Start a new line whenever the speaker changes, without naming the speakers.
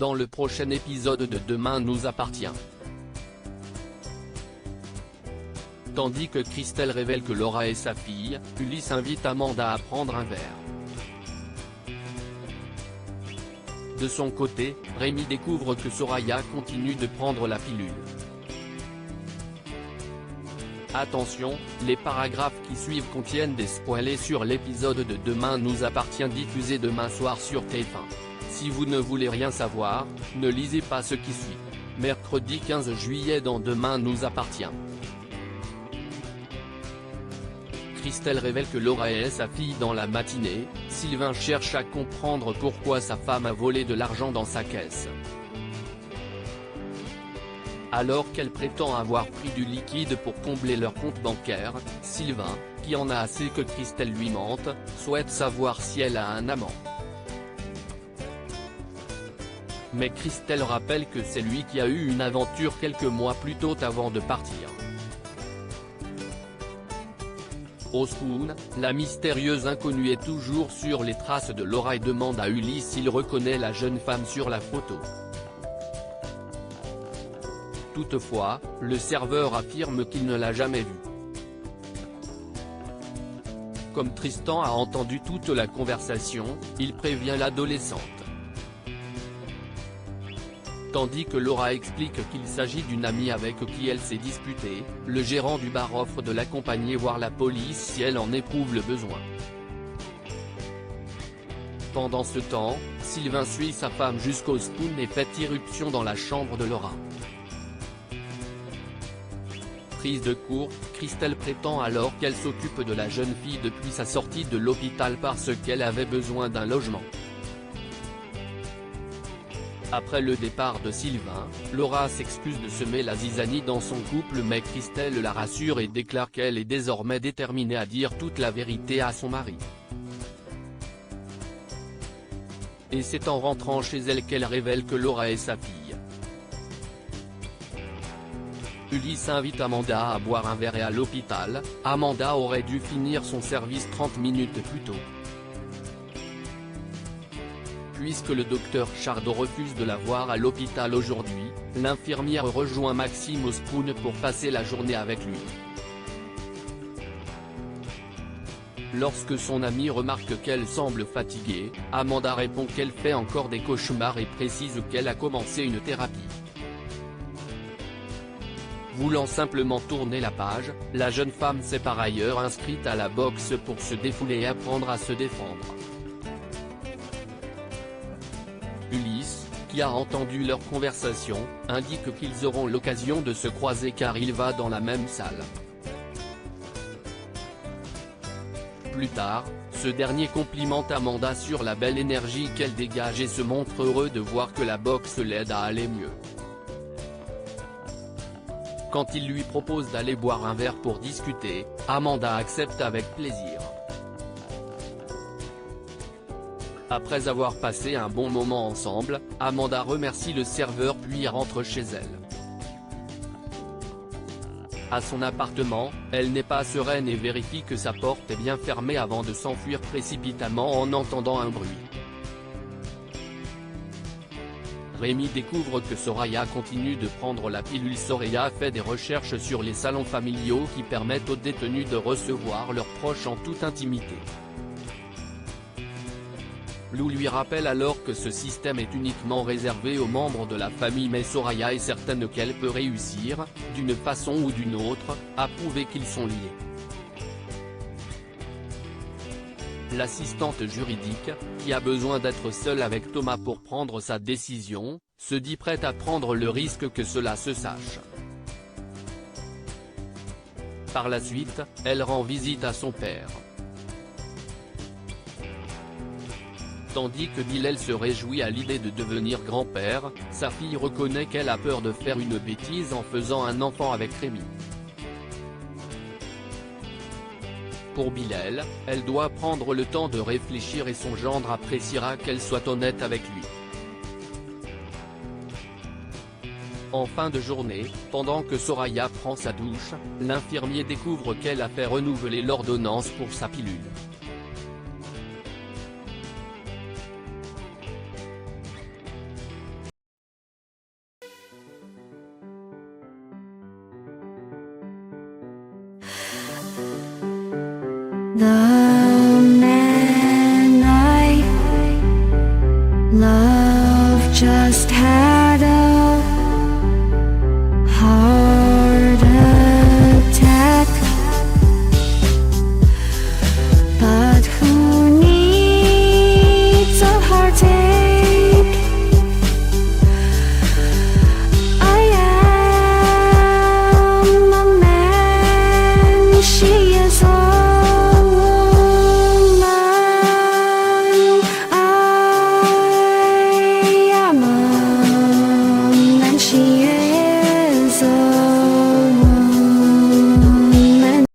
dans le prochain épisode de Demain nous appartient. Tandis que Christelle révèle que Laura est sa fille, Ulysse invite Amanda à prendre un verre. De son côté, Rémi découvre que Soraya continue de prendre la pilule. Attention, les paragraphes qui suivent contiennent des spoilers sur l'épisode de Demain nous appartient diffusé demain soir sur TF1. Si vous ne voulez rien savoir, ne lisez pas ce qui suit. Mercredi 15 juillet dans Demain nous appartient. Christelle révèle que Laura est sa fille dans la matinée. Sylvain cherche à comprendre pourquoi sa femme a volé de l'argent dans sa caisse. Alors qu'elle prétend avoir pris du liquide pour combler leur compte bancaire, Sylvain, qui en a assez que Christelle lui mente, souhaite savoir si elle a un amant. Mais Christelle rappelle que c'est lui qui a eu une aventure quelques mois plus tôt avant de partir. Au Spoon, la mystérieuse inconnue est toujours sur les traces de Laura et demande à Ulysse s'il reconnaît la jeune femme sur la photo. Toutefois, le serveur affirme qu'il ne l'a jamais vue. Comme Tristan a entendu toute la conversation, il prévient l'adolescente. Tandis que Laura explique qu'il s'agit d'une amie avec qui elle s'est disputée, le gérant du bar offre de l'accompagner voir la police si elle en éprouve le besoin. Pendant ce temps, Sylvain suit sa femme jusqu'au Spoon et fait irruption dans la chambre de Laura. Prise de court, Christelle prétend alors qu'elle s'occupe de la jeune fille depuis sa sortie de l'hôpital parce qu'elle avait besoin d'un logement. Après le départ de Sylvain, Laura s'excuse de semer la zizanie dans son couple mais Christelle la rassure et déclare qu'elle est désormais déterminée à dire toute la vérité à son mari. Et c'est en rentrant chez elle qu'elle révèle que Laura est sa fille. Ulysse invite Amanda à boire un verre et à l'hôpital. Amanda aurait dû finir son service 30 minutes plus tôt. Puisque le docteur Chardot refuse de la voir à l'hôpital aujourd'hui, l'infirmière rejoint Maxime au Spoon pour passer la journée avec lui. Lorsque son amie remarque qu'elle semble fatiguée, Amanda répond qu'elle fait encore des cauchemars et précise qu'elle a commencé une thérapie. Voulant simplement tourner la page, la jeune femme s'est par ailleurs inscrite à la boxe pour se défouler et apprendre à se défendre. Ulysse, qui a entendu leur conversation, indique qu'ils auront l'occasion de se croiser car il va dans la même salle. Plus tard, ce dernier complimente Amanda sur la belle énergie qu'elle dégage et se montre heureux de voir que la boxe l'aide à aller mieux. Quand il lui propose d'aller boire un verre pour discuter, Amanda accepte avec plaisir. Après avoir passé un bon moment ensemble, Amanda remercie le serveur puis rentre chez elle. À son appartement, elle n'est pas sereine et vérifie que sa porte est bien fermée avant de s'enfuir précipitamment en entendant un bruit. Rémi découvre que Soraya continue de prendre la pilule. Soraya fait des recherches sur les salons familiaux qui permettent aux détenus de recevoir leurs proches en toute intimité. Lou lui rappelle alors que ce système est uniquement réservé aux membres de la famille mais Soraya est certaine qu'elle peut réussir, d'une façon ou d'une autre, à prouver qu'ils sont liés. L'assistante juridique, qui a besoin d'être seule avec Thomas pour prendre sa décision, se dit prête à prendre le risque que cela se sache. Par la suite, elle rend visite à son père. Tandis que Bilal se réjouit à l'idée de devenir grand-père, sa fille reconnaît qu'elle a peur de faire une bêtise en faisant un enfant avec Rémi. Pour Bilal, elle doit prendre le temps de réfléchir et son gendre appréciera qu'elle soit honnête avec lui. En fin de journée, pendant que Soraya prend sa douche, l'infirmier découvre qu'elle a fait renouveler l'ordonnance pour sa pilule.
The